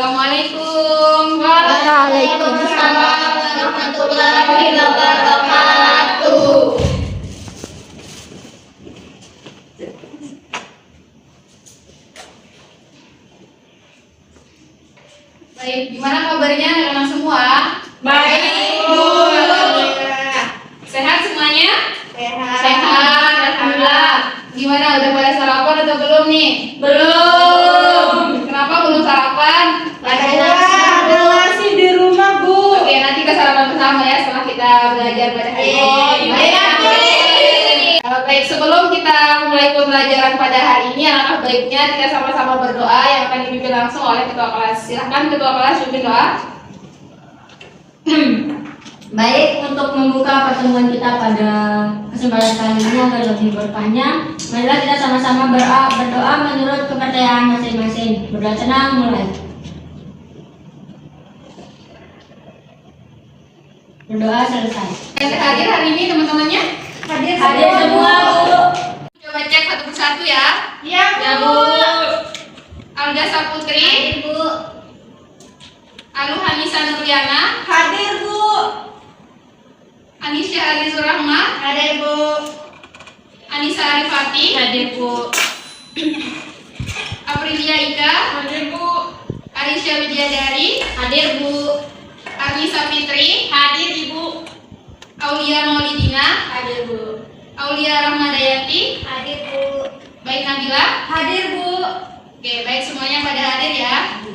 Assalamualaikum. Waalaikumsalam warahmatullahi wabarakatuh. Baik, gimana kabarnya anak-anak semua? Baik, Bu. Sehat semuanya? Sehat. Sehat, alhamdulillah. Gimana, udah pada sarapan atau belum nih? Belum. Kenapa belum sarapan? Ada nasi di rumah, Bu. Oke, nanti kita sarapan bersama ya setelah kita belajar pada hari ini. Baik, sebelum kita mulai pembelajaran pada hari ini, alangkah baiknya kita sama-sama berdoa yang akan dipimpin langsung oleh ketua kelas. Silahkan ketua kelas pimpin doa. Baik, untuk membuka pertemuan kita pada kesempatan kali ini agar lebih berkahnya, marilah kita sama-sama berdoa menurut kepercayaan masing-masing. Berdoa tenang, mulai. Berdoa selesai. Yang hadir hari ini teman-temannya? Hadir semua, Bu. Coba cek satu persatu ya. Iya, Ya, Bu. Alga Saputri, Bu. Alu Hanisa Nuriana, Hadir, Bu. Anisya Alizur Rahma, Hadir, Bu. Anissa Arifati, Hadir, Bu. Aprilia Ika, Hadir, Bu. Arisya Widyadari, Hadir, Bu. Arnisa Fitri, Hadir, Ibu. Aulia Maulidina, Hadir, Bu. Aulia Rahmadayanti, Hadir, Bu. baik Nabila. Hadir, Bu. Oke, baik semuanya pada hadir ya.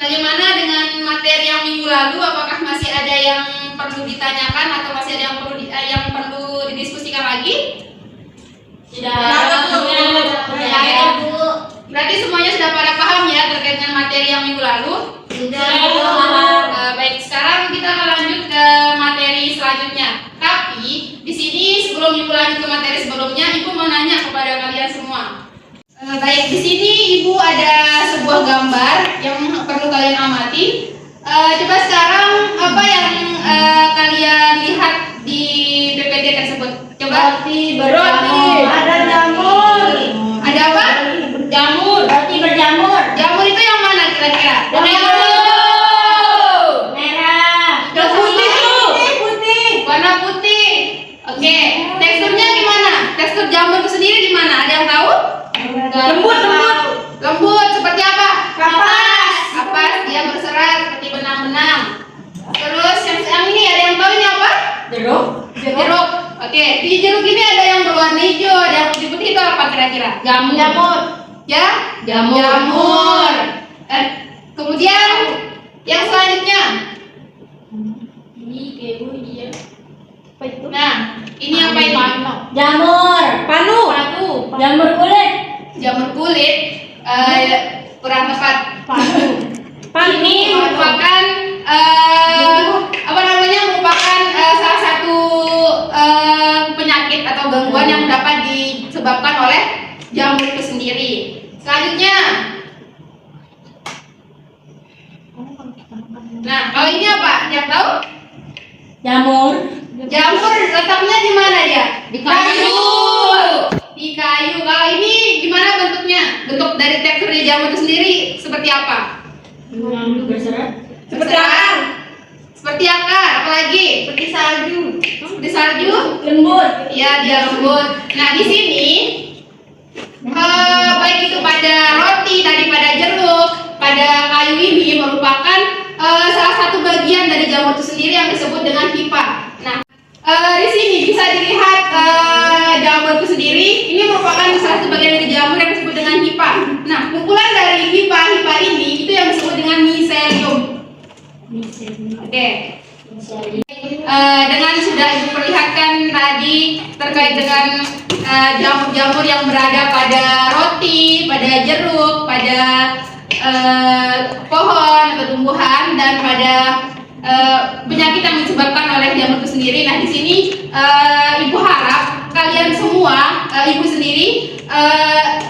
Bagaimana dengan materi yang minggu lalu? Apakah masih ada yang perlu ditanyakan atau masih ada yang perlu didiskusikan lagi? Tidak ada, Bu. Tidak, Bu. Berarti semuanya sudah pada paham ya terkait dengan materi yang minggu lalu? Tidak, Bu. Baik, sekarang kita akan lanjut ke materi selanjutnya. Tapi di sini sebelum Ibu lanjut ke materi sebelumnya, Ibu mau nanya kepada kalian semua. Baik, di sini Ibu ada sebuah gambar yang perlu kalian amati. Coba sekarang apa yang kalian lihat di PPT tersebut? Coba. Roti Ada jamur. Ada apa? Jamur. Roti berjamur. Jamur itu yang mana kira-kira? Warna Jamur. hijau. Merah. Yang putih tuh. Putih. Warna putih. Oke, teksturnya gimana? Tekstur jamur itu sendiri gimana? Ada yang tahu? Lembut. Lembut, seperti apa? Kapas. Kapas, dia berserat seperti benang-benang. Terus yang ini ada yang tahu ini apa? Jeruk. Jeruk. Oke, di jeruk ini ada yang berwarna hijau, ada yang putih-putih, itu apa kira-kira? Jamur. Ya? Jamur. Kemudian yang selanjutnya. Ini kebu dia. Nah, ini apa ini? Jamur. Panu. Jamur kulit. Jamur kulit. Kurang tepat. Ini merupakan merupakan salah satu penyakit atau gangguan yang dapat disebabkan oleh jamur itu sendiri. Selanjutnya, nah kalau ini apa? Yang tahu? Jamur. Jamur letaknya di mana dia? Di kayu. Di kayu. Kalau ini gimana bentuknya? Bentuk dari tekstur di jamur itu sendiri seperti apa? Berserat. Seperti akar. Seperti akar, apalagi? Seperti salju. Seperti salju? Lembut. Iya, dia lembut. Nah, di sini baik itu pada roti, tadi pada jeruk, pada kayu ini merupakan salah satu bagian dari jamur itu sendiri yang disebut dengan hifa. Nah, di sini bisa dilihat jamur itu sendiri. Ini merupakan salah satu bagian dari jamur yang disebut dengan hifa. Nah, kumpulan dari hifa ini itu yang disebut dengan miselium. Oke. Dengan sudah Ibu perlihatkan tadi terkait dengan jamur-jamur yang berada pada roti, pada jeruk, pada pohon atau tumbuhan, dan pada penyakit yang disebabkan oleh jamur itu sendiri. Nah, di sini Ibu harap kalian semua, Ibu sendiri,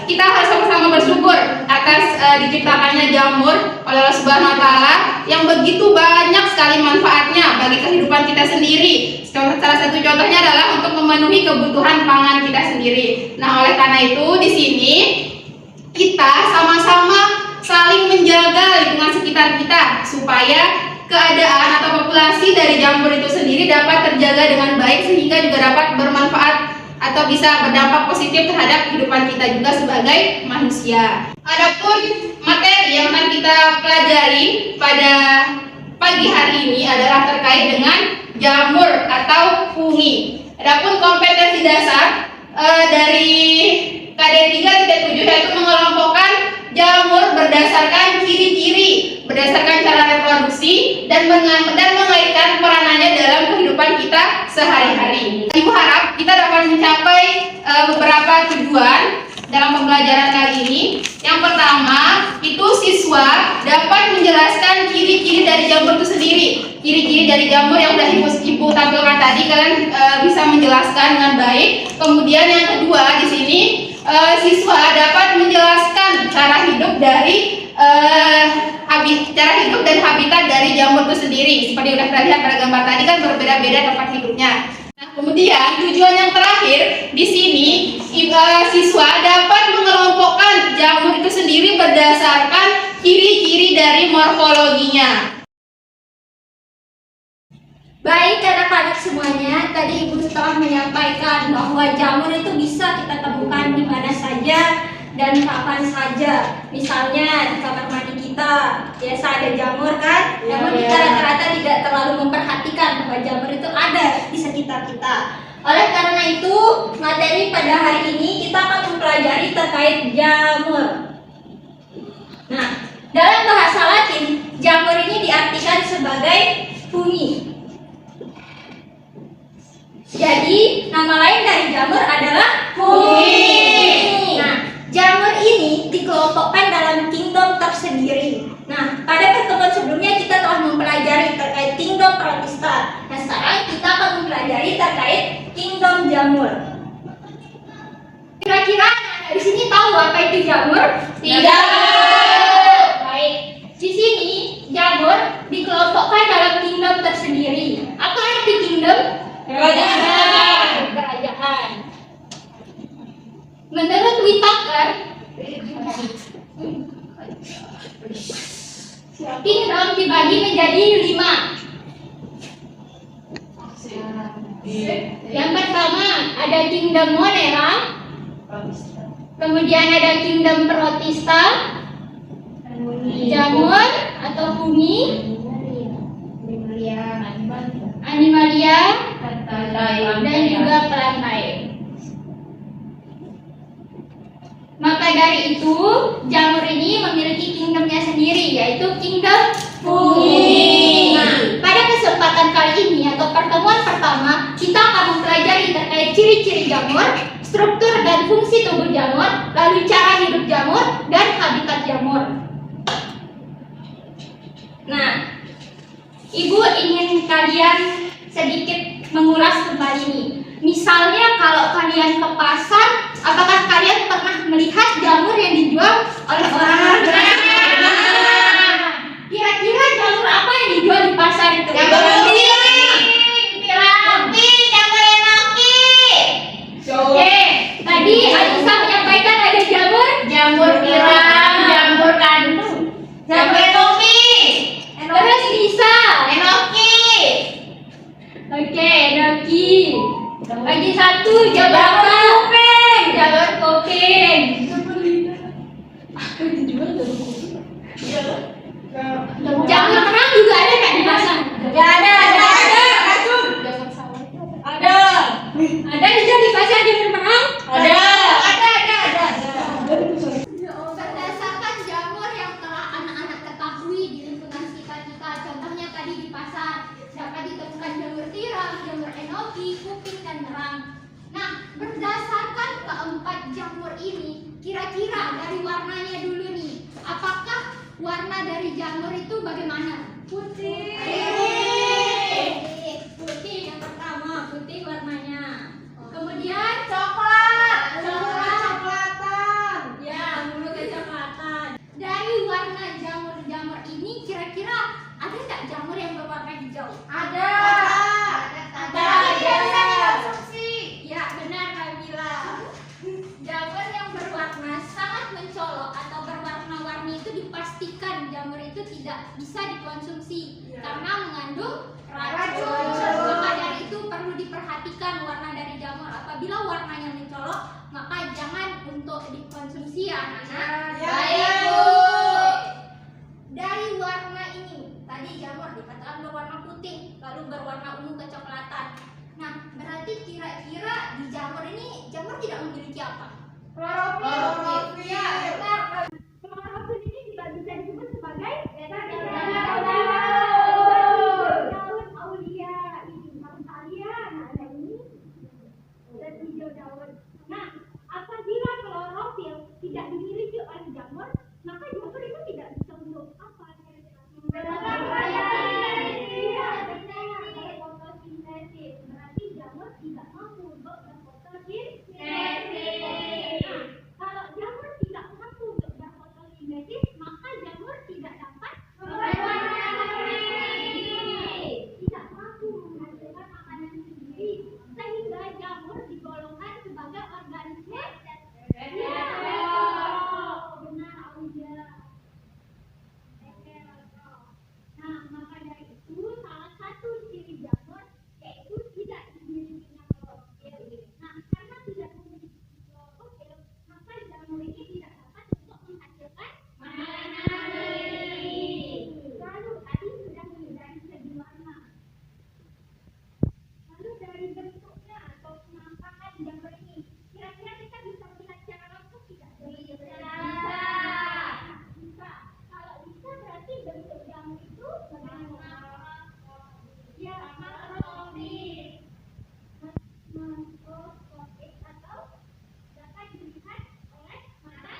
kita harus sama-sama bersyukur atas diciptakannya jamur oleh Allah Subhanahu wa taala yang begitu banyak sekali manfaatnya bagi kehidupan kita sendiri. Salah satu contohnya adalah untuk memenuhi kebutuhan pangan kita sendiri. Nah, oleh karena itu di sini kita sama-sama saling menjaga lingkungan sekitar kita supaya keadaan atau populasi dari jamur itu sendiri dapat terjaga dengan baik sehingga juga dapat bermanfaat atau bisa berdampak positif terhadap kehidupan kita juga sebagai manusia. Adapun materi yang akan kita pelajari pada pagi hari ini adalah terkait dengan jamur atau fungi. Adapun kompetensi dasar dari KD 3.7 yaitu mengelompokkan jamur berdasarkan ciri-ciri, berdasarkan cara reproduksi dan mengaitkan peranannya dalam kehidupan kita sehari-hari. Ibu harap kita dapat mencapai beberapa tujuan dalam pembelajaran kali ini. Yang pertama, itu siswa dapat menjelaskan ciri-ciri dari jamur itu sendiri. Ciri-ciri dari jamur yang sudah Ibu tampilkan tadi kalian bisa menjelaskan dengan baik. Kemudian yang kedua di sini siswa dapat menjelaskan cara hidup dari cara hidup dan habitat dari jamur itu sendiri. Seperti yang sudah kita lihat pada gambar tadi kan berbeda-beda tempat hidupnya. Nah, kemudian tujuan yang terakhir di sini siswa dapat mengelompokkan jamur itu sendiri berdasarkan ciri-ciri dari morfologinya. Baik anak-anak semuanya, tadi Ibu telah menyampaikan bahwa jamur itu bisa kita temukan di mana saja dan kapan saja. Misalnya di kamar mandi kita biasa ada jamur kan, namun kita rata-rata tidak terlalu memperhatikan bahwa jamur itu ada di sekitar kita. Oleh karena itu, materi pada hari ini kita akan mempelajari terkait jamur. Nah, dalam bahasa Latin, jamur ini diartikan sebagai fungi. Jadi, nama lain dari jamur adalah fungi. Nah, jamur ini dikelompokkan dalam kingdom tersendiri. Nah, pada pertemuan sebelumnya kita telah mempelajari terkait kingdom protista. Nah, sekarang kita akan mempelajari terkait kingdom jamur. Kira-kira anak-anak di sini tahu apa itu jamur? Tidak. Baik. Di sini jamur dikelompokkan dalam kingdom tersendiri. Apa arti kingdom? Kerajaan. Menurut Whitaker, kingdom dibagi menjadi 5. Yang pertama ada kingdom Monera, kemudian ada kingdom Protista, jamur atau fungi, animalia, dan juga plantae. Maka dari itu, jamur ini memiliki kingdomnya sendiri, yaitu kingdom fungi. Nah, pada kesempatan kali ini atau pertemuan pertama, kita akan mempelajari terkait ciri-ciri jamur, struktur dan fungsi tubuh jamur, lalu cara hidup jamur, dan habitat jamur. Nah, Ibu ingin kalian sedikit mengulas kembali nih. Misalnya kalau kalian ke pasar, apakah kalian pernah melihat jamur yang dijual oleh orang? Kira-kira jamur apa yang dijual di pasar itu? Jamur Oke, tadi Alisa menyampaikan ada jamur tiram, jamur kandung, jamur enoki. Terus Lisa. Oke, enoki. Lagi satu jamur apa? Jamur kuping. Jamur kerang juga ada kan di pasar? Ada. Ada juga di pasar jamur kerang? Ada. Berdasarkan jamur yang telah anak-anak ketahui di lingkungan sekitar kita, contohnya tadi di pasar dapat ditemukan jamur tiram, jamur enoki, kuping, dan nerang. Nah, berdasarkan keempat jamur ini, kira-kira dari warnanya dulu nih, apakah warna dari jamur itu bagaimana? Putih. Putih yang pertama, putih warnanya. Kemudian coklat. Coklatan. Ya, bulu kecoklatan. Dari warna jamur-jamur ini, kira-kira ada nggak jamur yang berwarna hijau? Ada. Ya, benar Kamila. Jamur yang berwarna sangat mencolok atau berwarna-warni itu di pasar anak-anak? Ya, Bu. Dari warna ini, tadi jamur dikatakan berwarna putih, lalu berwarna ungu kecoklatan. Nah, berarti kira-kira di jamur ini, jamur tidak memiliki apa? Klorofil. Ya, benar. Klorofil ini juga bisa disebut sebagai daun aulia ini. Daun aulia, nah ada ini dan hijau daun. Nah, apabila klorofil tidak dimiliki oleh jamur, maka jamur itu tidak bisa untuk apa? Fotosintesis. Berarti jamur tidak mampu untuk berfotosintesis. Nah, kalau jamur tidak mampu untuk berfotosintesis, maka jamur tidak dapat tidak mampu menghasilkan makanan sendiri, sehingga jamur digolongkan sebagai organisme. Ya, benar Aulia. Nah, maka dari itu salah satu ciri jamur yaitu tidak dimilikinya klorofil. Nah, karena tidak memiliki klorofil, maka jamur ini tidak dapat untuk menghasilkan makanan. Lalu tadi sudah dari segi warna. Lalu dari bentuknya atau penampakan jamur ini, kira-kira kita bisa melihat secara langsung tidak? Bisa. Kalau bisa berarti bentuk jamur itu bagaimana? Ya, makroskopik. Makroskopik atau dapat dilihat oleh mata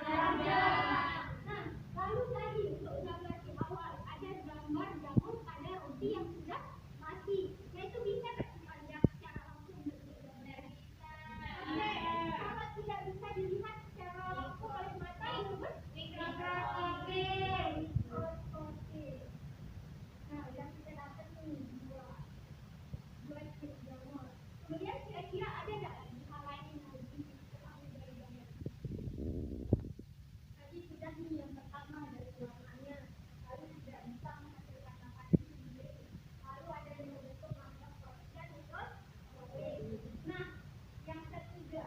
telanjang. Nah, lalu tadi untuk gambar di awal ada gambar jamur pada roti yang sudah mati. Nah, itu bisa kita lihat secara langsung bentuk gambar. Oke, kalau tidak bisa dilihat secara langsung oleh mata, disebut mikroskopik. Mikroskopik. Nah, yang kita dapat nih dua jenis jamur. Kemudian kira-kira ada nggak hal lain yang harus diketahui dari jamur? Tadi sudah nih yang pertama dari warnanya, lalu tidak bisa menghasilkan makanan sendiri, lalu ada yang berbentuk makroskopik dan mikroskopik. Nah, yang ketiga,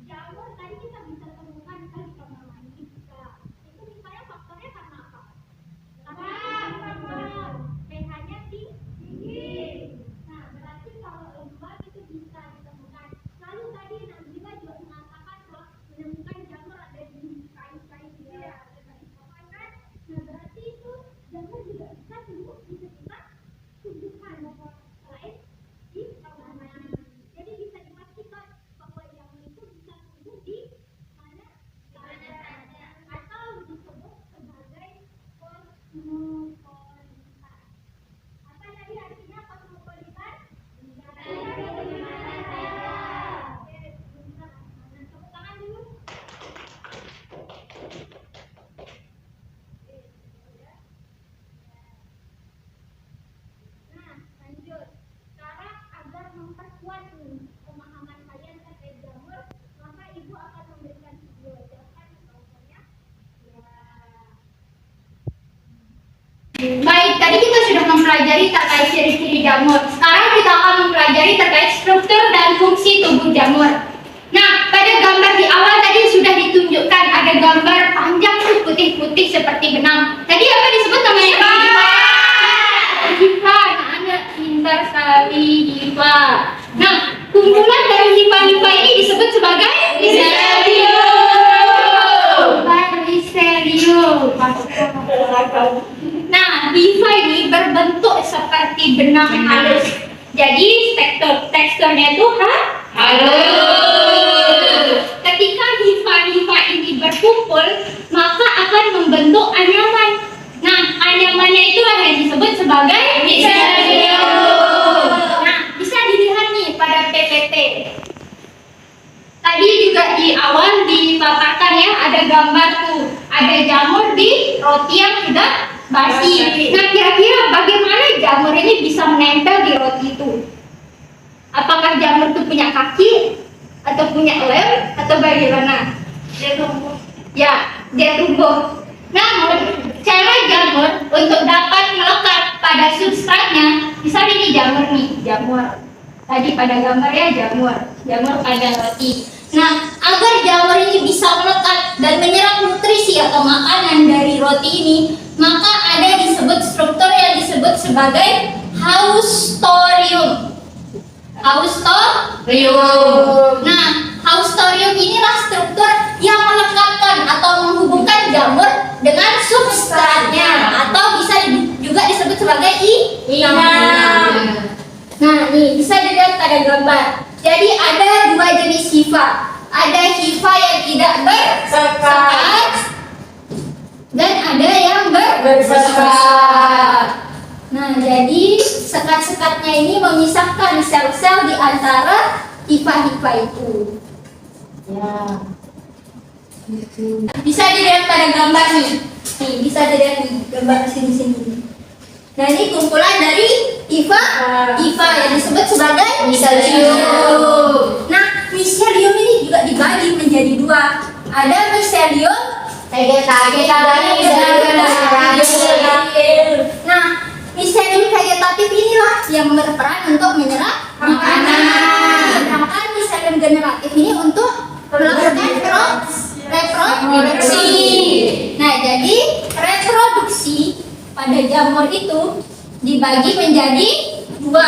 jamur tadi kita bisa temukan kan karena mandi bisa. Itu misalnya faktornya karena apa? pH-nya tinggi. Nah, berarti kalau lembab itu bisa ditemukan. Lalu tadi Nazila juga mengatakan bahwa menemukan jamur ada di kain-kain dia. Nah, berarti itu jamur juga bisa tumbuh di sekitar tumbuhan selain di taman. Jadi bisa dipastikan bahwa jamur itu bisa tumbuh di mana saja atau disebut sebagai kosmopolitan. Apa tadi artinya kosmopolitan? Tepuk tangan dulu. Nah, lanjut. Sekarang agar memperkuat pemahaman kalian terkait jamur, maka ibu akan memberikan video. Silakan tontonnya. Baik, tadi kita sudah mempelajari terkait ciri-ciri jamur. Sekarang kita akan mempelajari terkait struktur dan fungsi tubuh jamur. Nah, pada gambar di awal tadi sudah ditunjukkan ada gambar panjang putih-putih seperti benang. Tadi apa disebut namanya? Hifa. Anak pintar sekali, hifa. Nah, kumpulan dari hifa-hifa ini disebut sebagai miselium. Nah, hifa ini berbentuk seperti benang halus. Jadi teksturnya itu halus. Ketika hifa-hifa ini berkumpul, maka akan membentuk anyaman. Nah, anyamannya itulah yang disebut sebagai miselium. Nah, bisa dilihat nih pada PPT. Tadi juga di awal dipaparkan ya, ada gambar tuh, ada jamur di roti yang sudah basi. Nah, kira-kira bagaimana jamur ini bisa menempel di roti itu? Apakah jamur itu punya kaki atau punya lem atau bagaimana? Dia tumbuh. Ya, dia tumbuh. Namun, cara jamur untuk dapat melekat pada substratnya, misalnya ini jamur nih, jamur. Tadi pada gambarnya jamur pada roti. Nah, agar jamur ini bisa melekat dan menyerap nutrisi atau makanan dari roti ini, maka ada disebut struktur yang disebut sebagai haustorium. Haustorium. Nah, haustorium inilah struktur yang melekatkan atau menghubungkan jamur dengan substratnya atau bisa juga disebut sebagai inang. Nah, nih bisa dilihat pada gambar. Jadi ada dua jenis hifa. Ada hifa yang tidak bersekat dan ada yang bersekat. Nah, jadi sekat-sekatnya ini memisahkan sel-sel di antara hifa-hifa itu. Ya. Bisa dilihat pada gambar nih. Nih, bisa dilihat nih gambar sini-sini. Nah, ini kumpulan dari hifa yang disebut sebagai miselium. Nah, miselium ini juga dibagi menjadi dua. Ada miselium vegetatif dan vegetatif. Nah, miselium vegetatif inilah yang berperan untuk menyerap makanan. Sedangkan miselium generatif ini untuk melakukan reproduksi. Nah, jadi reproduksi pada jamur itu dibagi menjadi dua.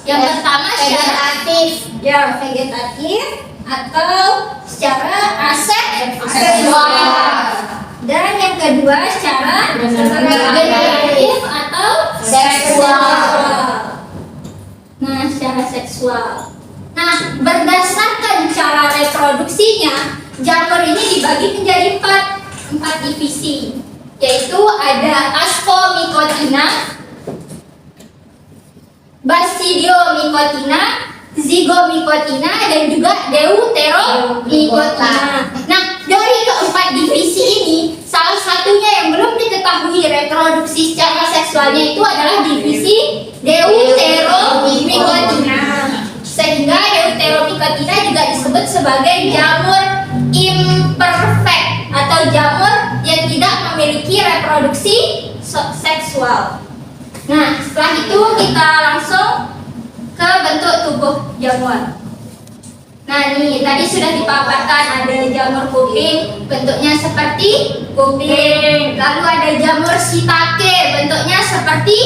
Yang pertama secara vegetatif atau secara aseksual. Dan yang kedua secara generatif atau seksual. Nah, secara seksual. Nah, berdasarkan cara reproduksinya, jamur ini dibagi menjadi empat divisi, yaitu ada Ascomycotina, Basidiomycotina, Zygomycotina, dan juga Deuteromycotina. Nah, dari keempat divisi ini, salah satunya yang belum diketahui reproduksi secara seksualnya itu adalah divisi Deuteromycotina. Sehingga Deuteromycotina juga disebut sebagai jamur imperfect atau jamur yang tidak memiliki reproduksi seksual. Nah, setelah itu kita langsung ke bentuk tubuh jamur. Nah, ini tadi sudah dipaparkan, ada jamur kuping, bentuknya seperti kuping. Lalu ada jamur shiitake, bentuknya seperti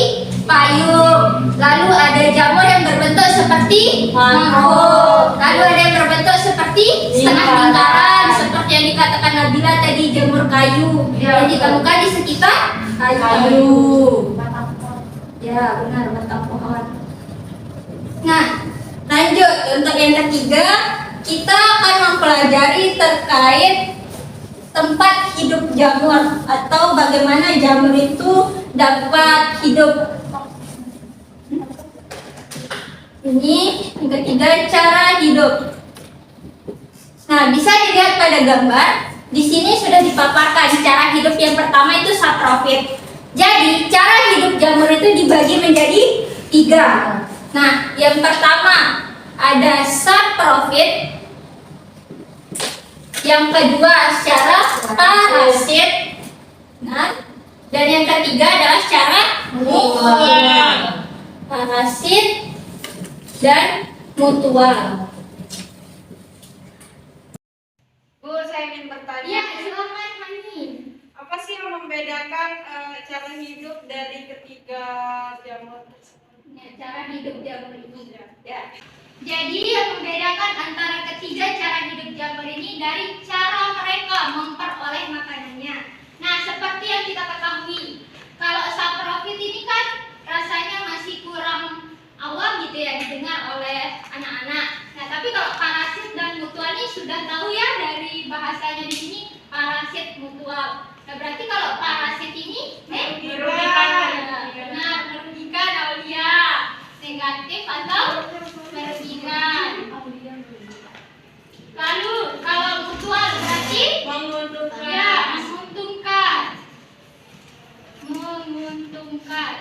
payung. Lalu ada jamur yang berbentuk seperti mangkok. Lalu ada yang berbentuk seperti setengah lingkaran, seperti yang dikatakan Nabila tadi, jamur kayu yang ditemukan di sekitar kayu. Ya, benar, batang pohon. Nah, lanjut untuk yang ketiga, kita akan mempelajari terkait tempat hidup jamur atau bagaimana jamur itu dapat hidup. Ini yang ketiga, cara hidup. Nah, bisa dilihat pada gambar. Di sini sudah dipaparkan cara hidup yang pertama itu saprofit. Jadi, cara hidup jamur itu dibagi menjadi tiga. Nah, yang pertama ada saprofit. Yang kedua secara parasit. Nah, dan yang ketiga adalah secara mutual. Parasit dan mutual. Bu, saya ingin bertanya. Ya, silakan Hani. Apa sih yang membedakan cara hidup dari ketiga jamur tersebut? Ya, cara hidup jamur ini. Ya. Jadi yang membedakan antara ketiga cara hidup jamur ini dari cara mereka memperoleh makanannya. Nah, seperti yang kita ketahui, kalau saprofit ini kan rasanya masih kurang awam gitu ya didengar oleh anak-anak. Nah, tapi kalau parasit dan mutual ini sudah tahu ya dari bahasanya di sini, parasit mutual. Nah, berarti kalau parasit ini merugikan. Benar, merugikan Aulia. Negatif atau merugikan. Lalu kalau mutual berarti Menguntungkan. ya, menguntungkan. Menguntungkan.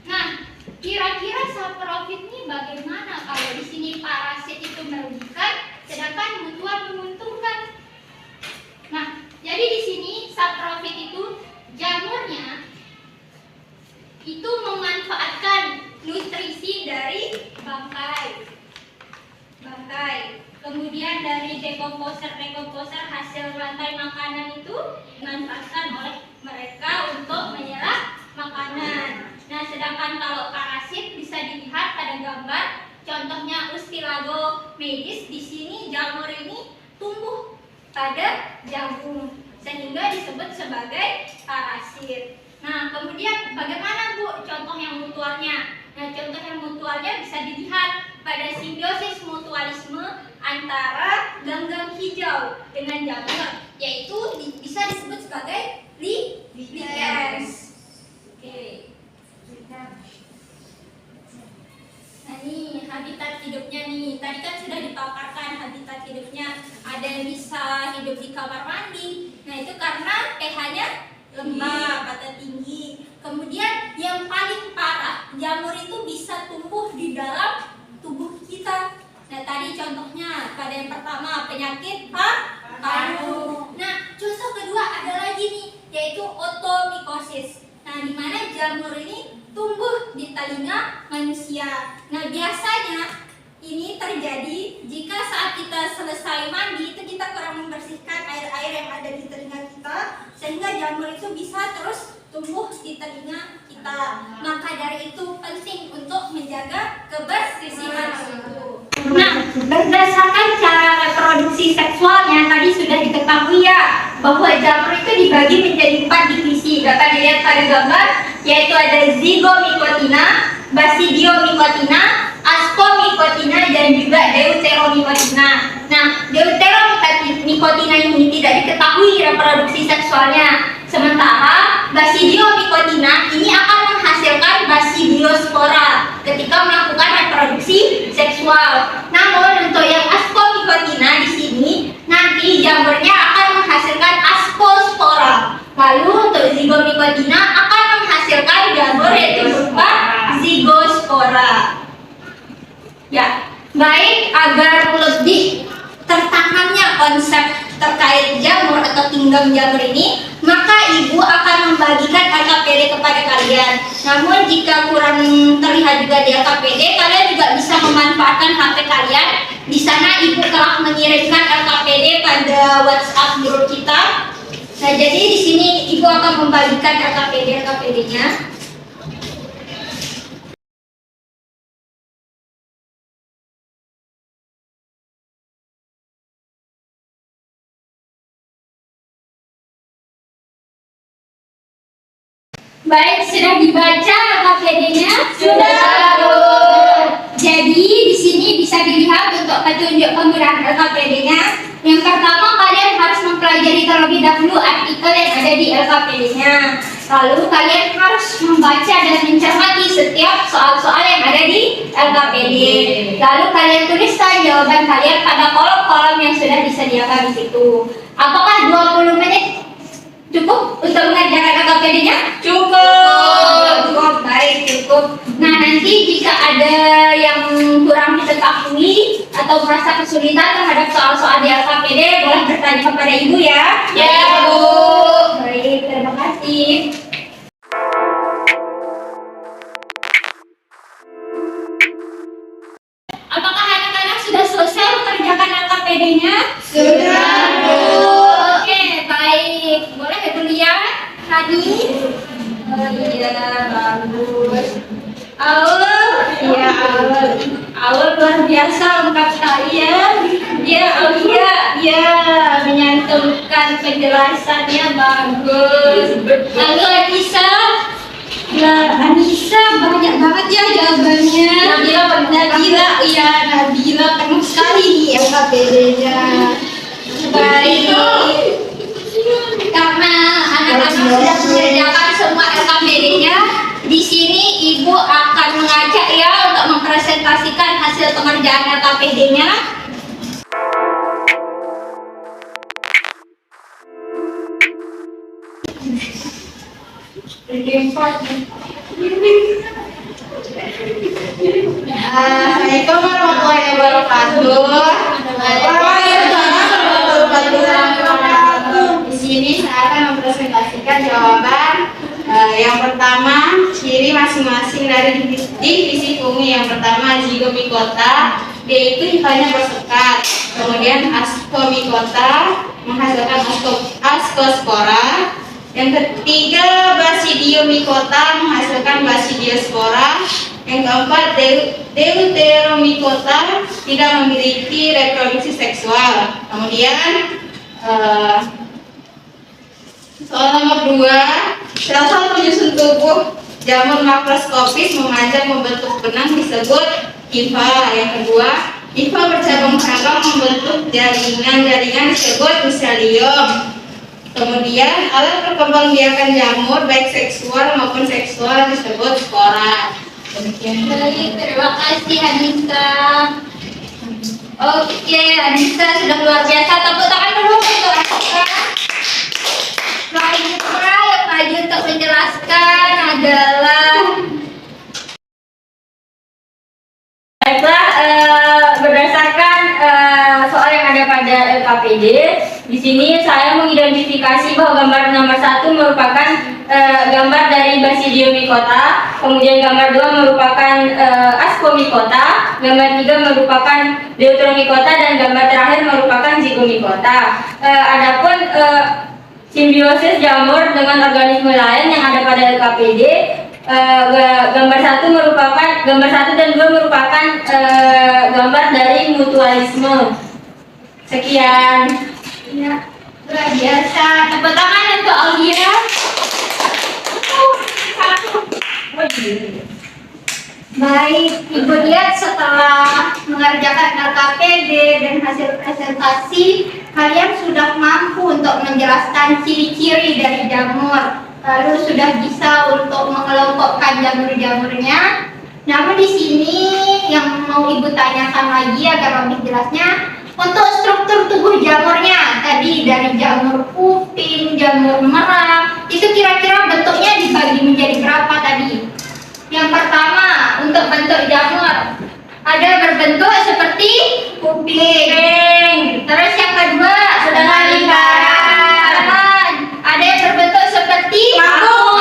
Nah, kira-kira saprofit ini bagaimana kalau di sini parasit itu merugikan, sedangkan mutual menguntungkan? Nah, jadi di sini saprofit itu jamurnya itu memanfaatkan nutrisi dari bangkai. Kemudian dari dekomposer hasil rantai makanan itu dimanfaatkan oleh mereka untuk menyerap makanan. Nah, sedangkan kalau parasit bisa dilihat pada gambar, contohnya Ustilago medis. Di sini jamur ini tumbuh pada jagung sehingga disebut sebagai parasit. Nah, kemudian bagaimana Bu contoh yang mutualnya? Nah, contoh yang mutualnya bisa dilihat pada simbiosis mutualisme antara ganggang hijau dengan jamur, yaitu bisa disebut sebagai lichens. Oke. Nah, ini habitat hidupnya nih. Tadi kan sudah dipaparkan habitat hidupnya. Ada yang bisa hidup di kamar mandi. Nah, itu karena pH-nya lembab atau tinggi. Kemudian yang paling parah, jamur itu bisa tumbuh di dalam tubuh kita. Nah, tadi contohnya pada yang pertama penyakit paru. Nah, contoh kedua ada lagi nih, yaitu otomikosis. Nah, di mana jamur ini tumbuh di telinga manusia. Nah, biasanya ini terjadi jika saat kita selesai mandi itu kita kurang membersihkan air-air yang ada di telinga kita, sehingga jamur itu bisa terus tumbuh di telinga kita. Maka dari itu penting untuk menjaga kebersihan itu. Nah, berdasarkan cara reproduksi seksualnya tadi sudah diketahui ya bahwa jamur itu dibagi menjadi 4 divisi. Dapat dilihat pada gambar, yaitu ada zygomycotina, basidiomycotina, ascomycotina, dan juga deuteromycotina. Nah, deuteromycotina ini tidak diketahui reproduksi seksualnya. Sementara basidiomycotina ini akan menghasilkan basidiospora ketika melakukan reproduksi seksual. Namun untuk yang ascomycotina di sini nanti jamurnya akan menghasilkan ascospora. Lalu untuk zygomycotina akan menghasilkan jamur yaitu berupa zygospora. Ya, baik agar lebih tertanamnya konsep terkait jamur atau tinggam jamur ini, maka ibu akan membagikan LKPD kepada kalian. Namun jika kurang terlihat juga di LKPD, kalian juga bisa memanfaatkan HP kalian. Di sana ibu telah mengirimkan LKPD pada WhatsApp grup kita. Nah, jadi di sini ibu akan membagikan LKPD-nya. Baik, sudah dibaca LKPD-nya? Sudah. Jadi di sini bisa dilihat untuk petunjuk penggunaan LKPD-nya. Yang pertama, kalian harus mempelajari terlebih dahulu artikel yang ada di LKPD-nya. Lalu kalian harus membaca dan mencermati setiap soal-soal yang ada di LKPD. Lalu kalian tuliskan jawaban kalian pada kolom-kolom yang sudah disediakan di situ. Apakah 20 menit cukup untuk mengerjakan LKPD-nya? Cukup. Baik, cukup. Nah, nanti jika ada yang kurang diketahui atau merasa kesulitan terhadap soal-soal di LKPD, boleh bertanya kepada ibu ya. Ya, Bu. Baik, terima kasih. Apakah anak-anak sudah selesai mengerjakan LKPD-nya? Sudah, Bu. Oke, baik. Boleh Ibu lihat? Tadi? Oh iya, bagus. Aul luar biasa lengkap sekali ya. Ya, menyantumkan penjelasannya bagus. Lalu Anissa banyak banget ya jawabannya. Nabila penuh sekali nih LKPD-nya. Baik. Karena anak-anak sudah mengerjakan semua LKPD-nya, di sini ibu akan mengajak ya untuk mempresentasikan hasil pengerjaan LKPD-nya. Assalamualaikum warahmatullahi wabarakatuh. Di sini saya akan mempresentasikan jawaban yang pertama, ciri masing-masing dari divisi fungi. Yang pertama zygomicota, dia itu hifanya bersekat. Kemudian ascomycota menghasilkan ascospora. Yang ketiga basidiomycota menghasilkan basidiospora. Yang keempat deuteromycota tidak memiliki reproduksi seksual. Kemudian soal nomor 2, sel-sel penyusun tubuh jamur makroskopis memanjang membentuk benang disebut hifa. Yang kedua, hifa bercabang-cabang membentuk jaringan disebut miselium. Kemudian alat perkembangbiakan jamur baik seksual maupun seksual disebut spora. Demikian. Baik, terima kasih Anissa. Oke, Anissa sudah luar biasa. Tepuk tangan dulu untuk Anissa. Selanjutnya yang maju untuk menjelaskan adalah baiklah, berdasarkan soal yang ada pada LKPD, di sini saya mengidentifikasi bahwa gambar nomor 1 merupakan gambar dari Basidiomycota, kemudian gambar 2 merupakan Ascomycota, gambar 3 merupakan Deuteromycota, dan gambar terakhir merupakan Zygomycota. Adapun simbiosis jamur dengan organisme lain yang ada pada LKPD, gambar 1 dan 2 merupakan gambar dari mutualisme. Sekian. Ya, luar biasa. Tepuk tangan untuk Aulia. Baik, Ibu lihat setelah mengerjakan LKPD dan hasil presentasi, kalian sudah mampu untuk menjelaskan ciri-ciri dari jamur, lalu sudah bisa untuk mengelompokkan jamur-jamurnya. Namun di sini yang mau Ibu tanyakan lagi agar lebih jelasnya, untuk struktur tubuh jamurnya, tadi dari jamur kuping, jamur merang, itu kira-kira bentuknya dibagi menjadi berapa tadi? Yang pertama, untuk bentuk jamur, ada berbentuk seperti kuping. Terus yang kedua, dengan lingkaran. Ada yang berbentuk seperti mangkuk.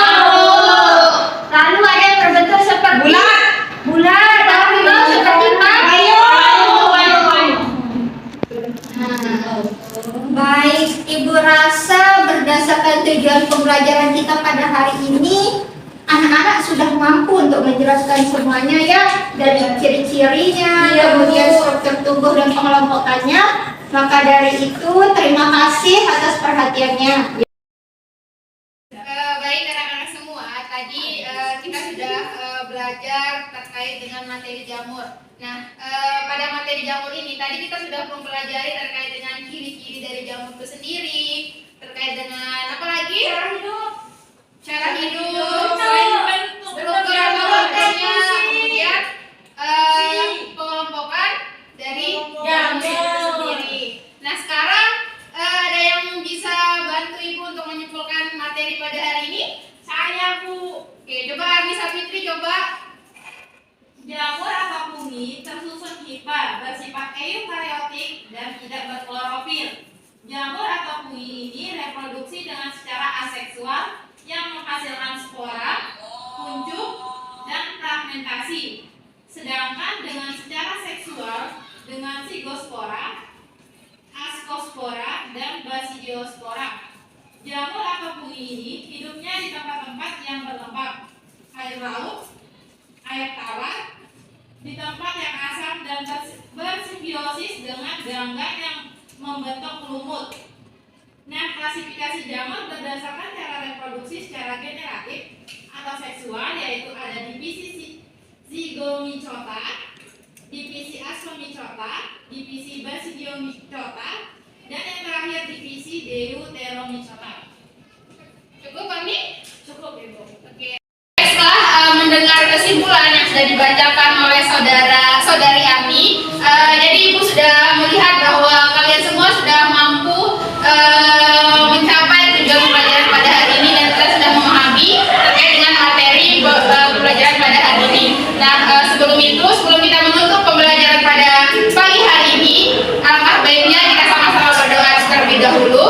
Lalu ada yang berbentuk seperti bulat. Lalu seperti baik, Ibu rasa berdasarkan tujuan pembelajaran kita pada hari ini, anak-anak sudah mampu untuk menjelaskan semuanya ya, dari ciri-cirinya, kemudian struktur tubuh dan pengelompokannya. Maka dari itu, terima kasih atas perhatiannya. Baik anak-anak semua, tadi kita sudah belajar terkait dengan materi jamur. Nah, pada materi jamur ini tadi kita sudah mempelajari terkait dengan ciri-ciri dari jamur itu sendiri, terkait dengan apa lagi? Cara hidup, struktur pengelompokannya, kemudian pengelompokan dari jamur itu sendiri. Nah, sekarang ada yang bisa bantu Ibu untuk menyimpulkan materi pada hari ini? Saya, Bu. Oke, coba Arnisa Fitri coba. Jamur atau fungi tersusun hifa, bersifat eukariotik dan tidak berklorofil. Jamur atau fungi ini reproduksi dengan secara aseksual yang menghasilkan spora, kuncup, dan fragmentasi. Sedangkan dengan secara seksual dengan Zygospora, Ascospora, dan Basidiospora. Jamur atau fungi ini hidupnya di tempat-tempat yang berlembab, air laut, air tawar, di tempat yang asam dan bersimbiosis dengan ganggan yang membentuk lumut. Nah, klasifikasi jamur berdasarkan cara reproduksi secara generatif atau seksual, yaitu ada divisi Zygomycota, divisi Ascomycota, divisi Basidiomycota, dan yang terakhir divisi Deuteromycota. Cukup kami? Cukup, Ibu. Oke. Setelah mendengar kesimpulan yang sudah dibacakan oleh saudari Ami, jadi Ibu sudah melihat bahwa kalian semua sudah mampu mencapai tujuan pembelajaran pada hari ini dan kita sudah memahami terkait dengan materi pembelajaran pada hari ini. Nah, sebelum kita menutup pembelajaran pada pagi hari ini, alangkah baiknya kita sama-sama berdoa terlebih dahulu.